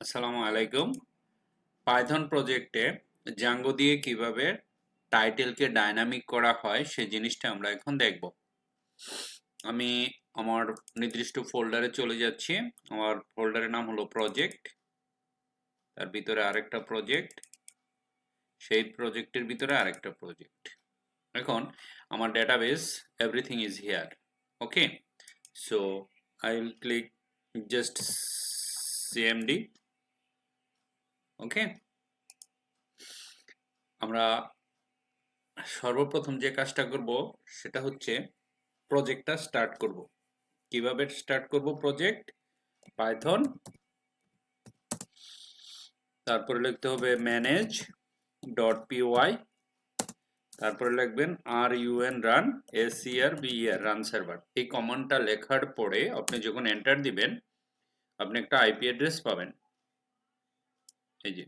আসসালামু আলাইকুম। পাইথন প্রজেক্টে জাঙ্গো দিয়ে কিভাবে টাইটেলকে ডাইনামিক করা হয় সেই জিনিসটা আমরা এখন দেখব। আমি আমার নির্দিষ্ট ফোল্ডারে চলে যাচ্ছি। আমার ফোল্ডারের নাম হলো প্রজেক্ট, তার ভিতরে আরেকটা প্রজেক্ট, সেই প্রজেক্টের ভিতরে আরেকটা প্রজেক্ট। এখন আমার database everything is here. Okay, so I will click just CMD. Okay, আমরা সর্বপ্রথম যে কাজটা করব সেটা হচ্ছে প্রজেক্টটা স্টার্ট করব। কিভাবে স্টার্ট করব প্রজেক্ট? পাইথন, তারপরে লিখতে হবে ম্যানেজ ডট পিওয়াই, তারপরে লিখবেন run run server run server. এই কমান্ডটা লেখার পরে আপনি যখন এন্টার দিবেন আপনি একটা আইপি অ্যাড্রেস পাবেন। এই যে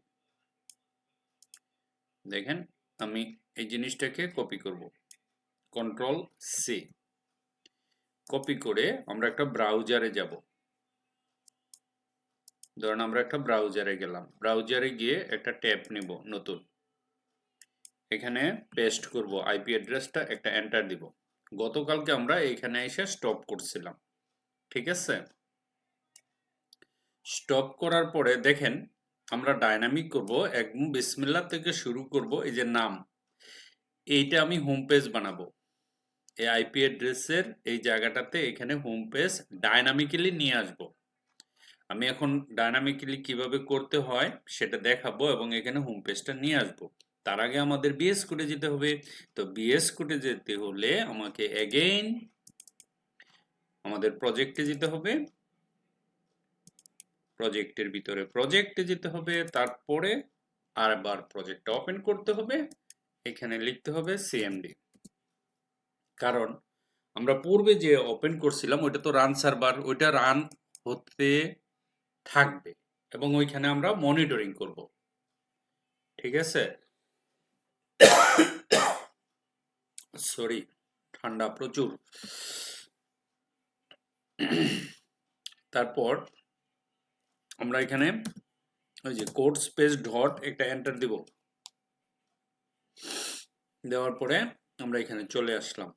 দেখেন, আমি এই জিনিসটাকে কপি করব, কন্ট্রোল সি। কপি করে আমরা একটা ব্রাউজারে যাব। ধরুন আমরা একটা ব্রাউজারে গেলাম, ব্রাউজারে গিয়ে একটা ট্যাব নিব নতুন, এখানে পেস্ট করব আইপি অ্যাড্রেসটা, একটা এন্টার দিব। গতকালকে আমরা এখানে এসে স্টপ করছিলাম, ঠিক আছে? স্টপ করার পরে দেখেন আমরা ডাইনামিক করব, একদম বিসমিল্লাহ থেকে শুরু করব। এই যে নাম, এইটা আমি হোম পেজ বানাবো। এই আইপি অ্যাড্রেসের এই জায়গাটাতে এখানে হোম পেজ ডাইনামিক্যালি নিয়ে আসব। আমি এখন ডাইনামিক্যালি কিভাবে করতে হয় সেটা দেখাবো এবং এখানে হোম পেজটা নিয়ে আসবো। তার আগে আমাদের বিএস কোডে যেতে হবে। তো বিএস কোডে যেতে হলে আমাকে এগেইন আমাদের প্রজেক্টে যেতে হবে, প্রজেক্টের ভিতরে প্রজেক্টে যেতে হবে, তারপরে আরবার প্রজেক্টটা ওপেন করতে হবে, এখানে লিখতে হবে সিএমডি। কারণ আমরা পূর্বে যে ওপেন করছিলাম ওইটা তো রান সার্ভার, ওইটা রান হতে থাকবে এবং ওইখানে আমরা মনিটরিং করব, ঠিক আছে? সরি, ঠান্ডা প্রচুর। তারপর আমরা এখানে ওই যে কোড স্পেস ডট একটা এন্টার দিব, দেওয়ার পরে আমরা এখানে চলে আসলাম।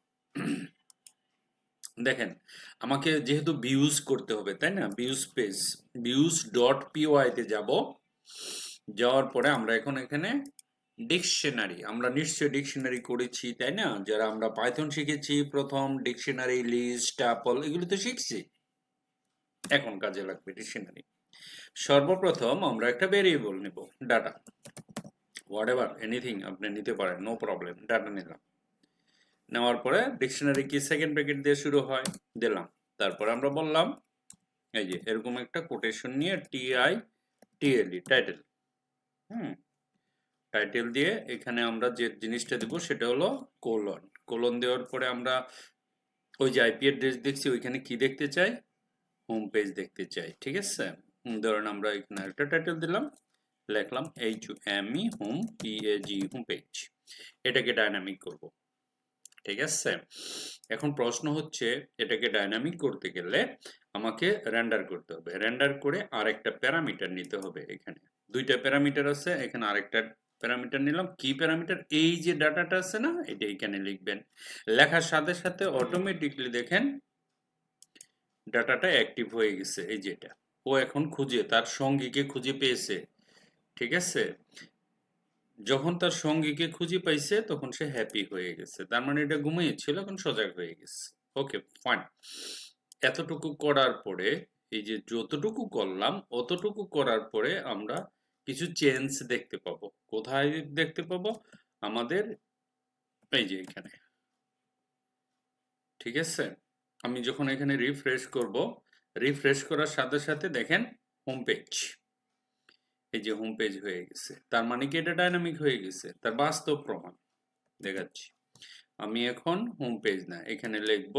দেখেন আমাকে যেহেতু ভিউজ করতে হবে তাই না, views page, views dot PY তে যাব। যাওয়ার পরে আমরা এখন এখানে ডিকশনারি, আমরা নিশ্চয়ই ডিকশনারি করেছি তাই না? যারা আমরা পাইথন শিখেছি প্রথম, ডিকশনারি, লিস্ট, টাপল এগুলো তো শিখছি, এখন কাজে লাগবে ডিকশনারি। সর্বপ্রথম আমরা একটা ভেরিয়েবল নেব, ডাটা, হোয়াটএভার এনিথিং আপনি নিতে পারেন, নো প্রবলেম। ডাটা নিলাম, নেওয়ার পরে ডিকশনারি কি সেকেন্ড ব্র্যাকেট দিয়ে শুরু হয়, দিলাম। তারপরে আমরা বললাম এই যে এরকম একটা কোটেশন নিয়ে TITLE টাইটেল, টাইটেল দিয়ে এখানে আমরা যে জিনিসটা দেব সেটা হলো কোলন। কোলন দেওয়ার পরে আমরা ওই যে আইপি অ্যাড্রেস দেখছি ওইখানে কি দেখতে চাই, হোম পেজ দেখতে চাই, ঠিক আছে? ধরুন আমরা এখানে একটা টাইটেল দিলাম, লিখলাম HOME home PAG home page, এটাকে ডাইনামিক করব, ঠিক আছে? এখন প্রশ্ন হচ্ছে এটাকে ডাইনামিক করতে গেলে আমাকে রেন্ডার করতে হবে, রেন্ডার করে আরেকটা প্যারামিটার নিতে হবে। এখানে দুইটা প্যারামিটার আছে, এখানে আরেকটা প্যারামিটার নিলাম। কি প্যারামিটার? এই যে ডাটাটা আছে না, এটা এখানে লিখবেন। লেখার সাথে সাথে অটোমেটিকলি দেখেন ডাটাটা অ্যাক্টিভ হয়ে গেছে। এই যে এটা ও এখন খুঁজে তার সঙ্গীকে খুঁজে পেয়েছে, ঠিক আছে? যখন তার সঙ্গীকে খুঁজে পাইছে তখন সে হ্যাপি হয়ে গেছে, তার মানে এটা ঘুমিয়েছিল এখন সজাগ হয়ে গেছে। Okay fine. এতটুকু করার পরে এই যে যতটুকু করলাম অতটুকু করার পরে আমরা কিছু চেঞ্জ দেখতে পাবো। কোথায় দেখতে পাবো? আমাদের এই যে এখানে, ঠিক আছে? আমি যখন এখানে রিফ্রেশ করব, রিফ্রেশ করার সাথে সাথে দেখেন হোম পেজ, এই যে হোম পেজ হয়ে গেছে। তার মানে কি এটা ডাইনামিক হয়ে গেছে, তার বাস্তব প্রমাণ দেখাচ্ছি। আমি এখন হোম পেজ না, এখানে লিখব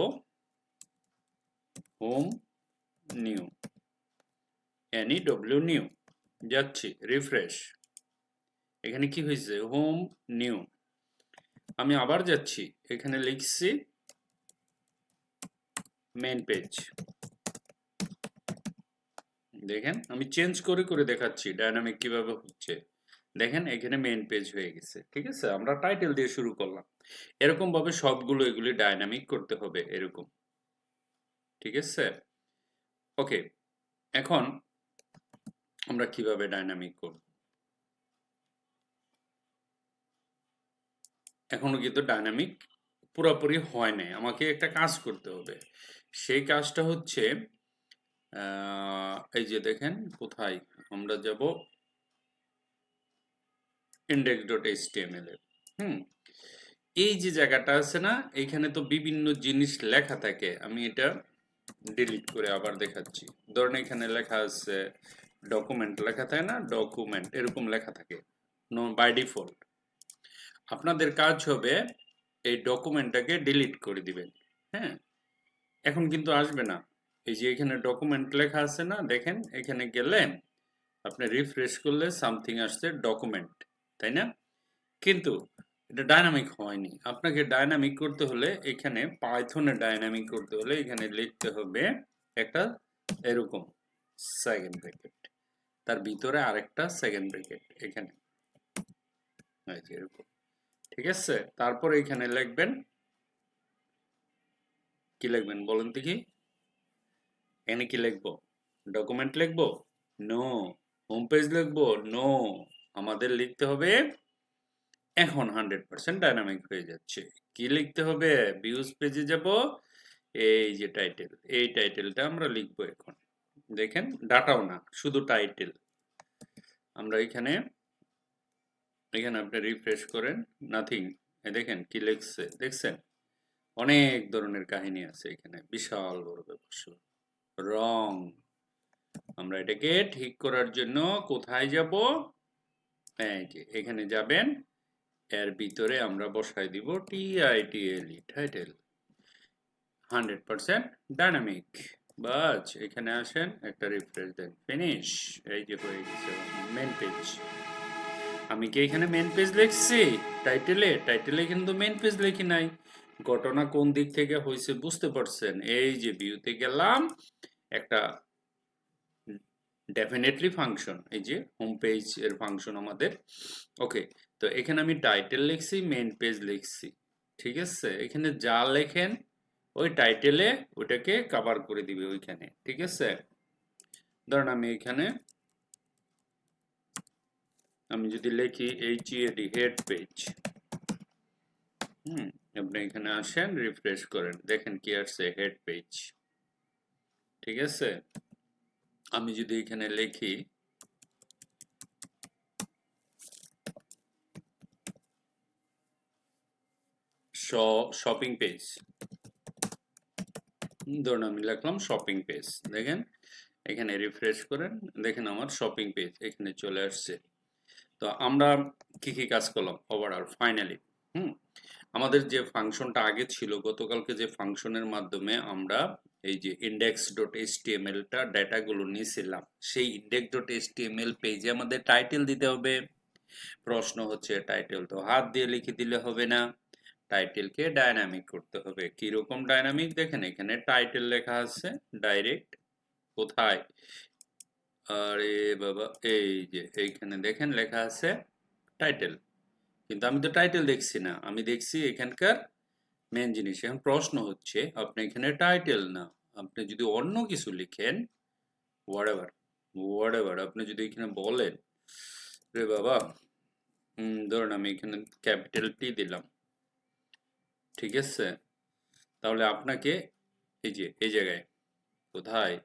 হোম নিউ, NEW নিউ, যাচ্ছি রিফ্রেশ, এখানে কি হয়েছে হোম নিউ। আমি আবার যাচ্ছি, এখানে লিখছি মেন পেজ, দেখেন আমি চেঞ্জ করে করে দেখাচ্ছি ডায়নামিক কিভাবে হচ্ছে। দেখেন এখানে মেইন পেজ হয়ে গেছে। ঠিক আছে? আমরা টাইটেল দিয়ে শুরু করলাম। এরকম ভাবে সবগুলো এগুলি ডায়নামিক করতে হবে এরকম। ঠিক আছে? ওকে। এখন আমরা কিভাবে ডায়নামিক করব? এখনো কিন্তু ডায়নামিক পুরোপুরি হয় নাই। আমাকে একটা কাজ করতে হবে। সেই কাজটা হচ্ছে এই যে দেখেন কোথায় আমরা যাব index.html এ। হুম? এই যে জায়গাটা আছে না, এইখানে তো বিভিন্ন জিনিস লেখা থাকে। আমি এটা ডিলিট করে আবার দেখাচ্ছি। ধরেন এখানে লেখা আছে ডকুমেন্ট লেখা থাকে না, ডকুমেন্ট এরকম লেখা থাকে বাই ডিফল্ট। আপনাদের কাজ হবে এই ডকুমেন্টটাকে ডিলিট করে দিবেন। হ্যাঁ, এখন কিন্তু আসবে না। এই যে এখানে ডকুমেন্ট লেখা আছে না, দেখেন এখানে গেলে আপনি রিফ্রেশ করলে সামথিং আসছে ডকুমেন্ট, তাই না? কিন্তু এটা ডায়নামিক হয়নি। আপনাকে ডায়নামিক করতে হলে এখানে পাইথনে ডায়নামিক করতে হলে এখানে লিখতে হবে একটা এরকম সেকেন্ড ব্র্যাকেট, তার ভিতরে আরেকটা সেকেন্ড ব্র্যাকেট এখানে এই যে এরকম। ঠিক আছে? তারপর এখানে লিখবেন কি লিখবেন বলেন তো কি? এখানে কি লিখবো? ডকুমেন্ট লিখবো? নো। হোম পেজ লিখবো? নো। আমাদের লিখতে হবে এখন 100% ডায়নামিক হয়ে যাচ্ছে। কি লিখতে হবে? ভিউজ পেজে যাব, এই যে টাইটেল, এই টাইটেলটা আমরা লিখবো এখন। দেখেন ডাটাও না, শুধু টাইটেল। আমরা এখানে আপনি রিফ্রেশ করেন, নাথিং। দেখেন কি লিখছে, দেখছেন? অনেক ধরনের কাহিনী আছে এখানে, বিশাল বড় ব্যাপার। রং। আমরা এটাকে ঠিক করার জন্য কোথায় যাব? এই যে এখানে যাবেন, এর ভিতরে আমরা বসাই দিব TITLE টাইটেল 100% ডায়নামিক। বাস এখানে আসেন, একটা রিফ্রেশ দেন, ফিনিশ। এই যে হয়ে গেছে মেন পেজ। আমি কি এখানে মেন পেজ লিখছি টাইটেলে কিন্তু মেন পেজ লিখি নাই। ঘটনা কোন দিক থেকে হয়েছে বুঝতে পারছেন? এই যে ভিউতে গেলাম, একটা ডেফিনেটলি ফাংশন, এই যে হোম পেজ এর ফাংশন আমাদের। ওকে, তো এখানে আমি টাইটেল লিখছি, মেন পেজ লিখছি। ঠিক আছে? এখানে যা লেখেন ওই টাইটেলে ওটাকে কভার করে দিবে ওইখানে। ঠিক আছে? ধরেন আমি এখানে আমি যদি লিখি HEAD হেড পেজ, আপনি এখানে আসেন, রিফ্রেশ করেন, দেখেন কি আসছে, হেড পেজ। ঠিক আছে? আমি যদি এখানে লিখি শপিং পেজ, ধরুন আমি লিখলাম শপিং পেজ, দেখেন এখানে রিফ্রেশ করেন, দেখেন আমার শপিং পেজ এখানে চলে আসছে। তো আমরা কি কি কাজ করলাম ওভারঅল ফাইনালি? আমাদের যে ফাংশনটা আগে ছিল, গতকালকে যে ফাংশনের মাধ্যমে আমরা এই যে index.html টা ডেটাগুলো নিয়েছিলাম, সেই index.html পেজে আমাদের টাইটেল দিতে হবে। প্রশ্ন হচ্ছে টাইটেল তো হাত দিয়ে লিখে দিলে হবে না, টাইটেলকে ডায়নামিক করতে হবে। কিরকম ডায়নামিক? দেখেন এখানে টাইটেল লেখা আছে ডাইরেক্ট। কোথায়? আরে বাবা, এই যে এইখানে দেখেন লেখা আছে টাইটেল, কিন্তু আমি তো টাইটেল দেখছি না, আমি দেখছি এখানকার মেন জিনিস। এখন প্রশ্ন হচ্ছে আপনি এখানে টাইটেল না, আপনি যদি অন্য কিছু লিখেন, হোয়াটএভার আপনি যদি এখানে বলেন, রে বাবা, ধরুন আমি এখানে ক্যাপিটাল টি দিলাম। ঠিক আছে? তাহলে আপনাকে এই যে এই জায়গায় কোথায়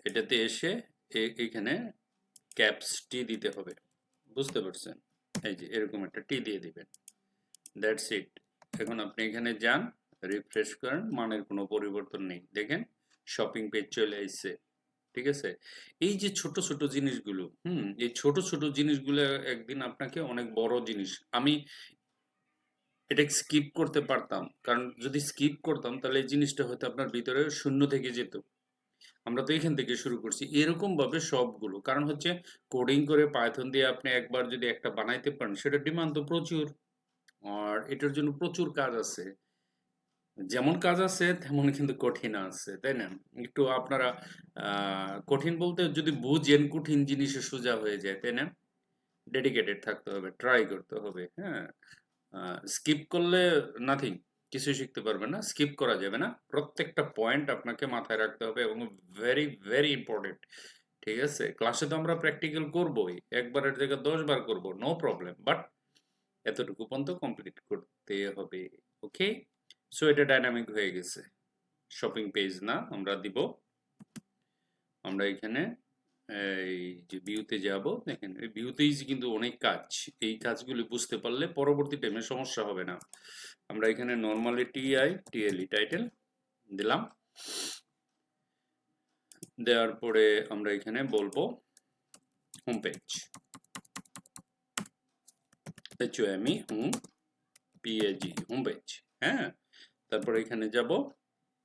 এটাতে এসে এখানে ক্যাপস টি দিতে হবে। বুঝতে পারছেন? এই যে এরকম একটা টি দিয়ে দিবেন, দ্যাটস ইট। এখন আপনি এখানে যান, রিফ্রেশ করেন, মানের কোনো পরিবর্তন নেই। দেখেন শপিং পেজ চলে আসছে। ঠিক আছে? এই যে ছোট ছোট জিনিসগুলো, এই ছোট ছোট জিনিসগুলো একদিন আপনাকে অনেক বড় জিনিস, আমি এটা স্কিপ করতে পারতাম, কারণ যদি স্কিপ করতাম তাহলে এই জিনিসটা হয়তো আপনার ভিতরে শূন্য থেকে যেত। আমরা তো এখান থেকে শুরু করছি এরকম ভাবে সবগুলো, কারণ হচ্ছে কোডিং করে পাইথন দিয়ে আপনি একবার যদি একটা বানাইতে পারেন, সেটা ডিমান্ড তো প্রচুর, আর এটার জন্য প্রচুর কাজ আছে। যেমন কাজ আছে তেমন কিন্তু কঠিন আছে, তাই না? একটু আপনারা কঠিন বলতে যদি বুঝেন কঠিন জিনিসও সোজা হয়ে যায়, তাই না? ডেডিকেটেড থাকতে হবে, ট্রাই করতে হবে, হ্যাঁ? স্কিপ করলে নাথিং, কিছুই শিখতে পারবেন না, স্কিপ করা যাবে না। প্রত্যেকটা পয়েন্ট আপনাকে মাথায় রাখতে হবে এবং ভেরি, ভেরি ইম্পোর্টেন্ট। ঠিক আছে? ক্লাসে তো আমরা প্র্যাকটিক্যাল করবোই। একবারের জায়গায় ১০ বার করব, নো প্রবলেম। বাট এতটুকু পর্যন্ত কমপ্লিট করতে হবে। ওকে? সো এটা ডায়নামিক হয়ে গেছে। শপিং পেজ না, আমরা দিব। আমরা এখানে এই যে ভিউতে যাব, দেখেন এই ভিউতেই কিন্তু অনেক কাজ। এই কাজগুলি বুঝতে পারলে পরবর্তী টাইমে সমস্যা হবে না। আমরা এখানে নরমালি টিএলই টাইটেল দিলাম। দেওয়ার পরে আমরা এখানে বলবো home page, HOME home PAG home page. হ্যাঁ, তারপরে এখানে যাব,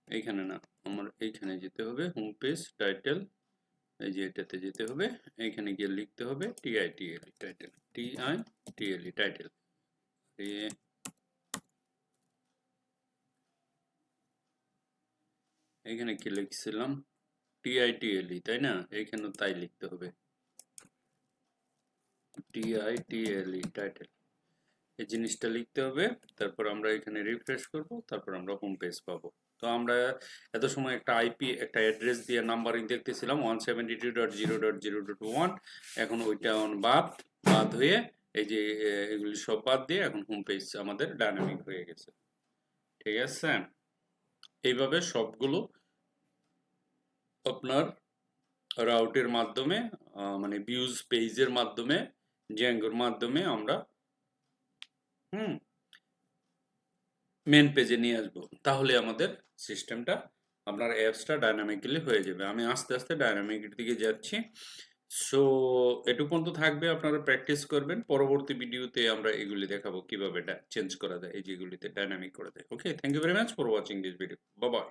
এইখানে না, আমার এইখানে যেতে হবে, হোম পেজ টাইটেল, এই যে এটাতে যেতে হবে, এইখানে গিয়ে লিখতে হবে TITLE টাইটেল, TITLE টাইটেল। এখানে কি লিখছিলাম? TITLE, তাই না? এইখানেও তাই লিখতে হবে, TITLE টাইটেল। এই জিনিসটা লিখতে হবে। তারপর আমরা এখানে রিফ্রেশ করব, তারপর আমরা হোম পেজ পাবো। তো আমরা এত সময় একটা আইপি, একটা অ্যাড্রেস দিয়ে নাম্বারিং দেখতেছিলাম 172.0.0.1। এখন ওইটা বাদ হয়ে এই যে এগুলি সব বাদ দিয়ে এখন হোম পেজ আমাদের ডায়নামিক হয়ে গেছে। ঠিক আছে? এইভাবে সবগুলো আপনার রাউটের মাধ্যমে, মানে ভিউজ পেজের মাধ্যমে, জ্যাঙ্গোর মাধ্যমে আমরা মেন পেজে নিয়ে আসবো। তাহলে আমাদের সিস্টেমটা, আপনার অ্যাপসটা ডায়নামিক্যালি হয়ে যাবে। আমি আস্তে আস্তে ডায়নামিকের দিকে যাচ্ছি। সো এটুকু পর্যন্ত থাকবে, আপনারা প্র্যাকটিস করবেন। পরবর্তী ভিডিওতে আমরা এগুলি দেখাবো কিভাবে চেঞ্জ করা যায়, এই যেগুলিতে ডায়নামিক করা যায়। Okay, thank you very much for watching this video. Bye by.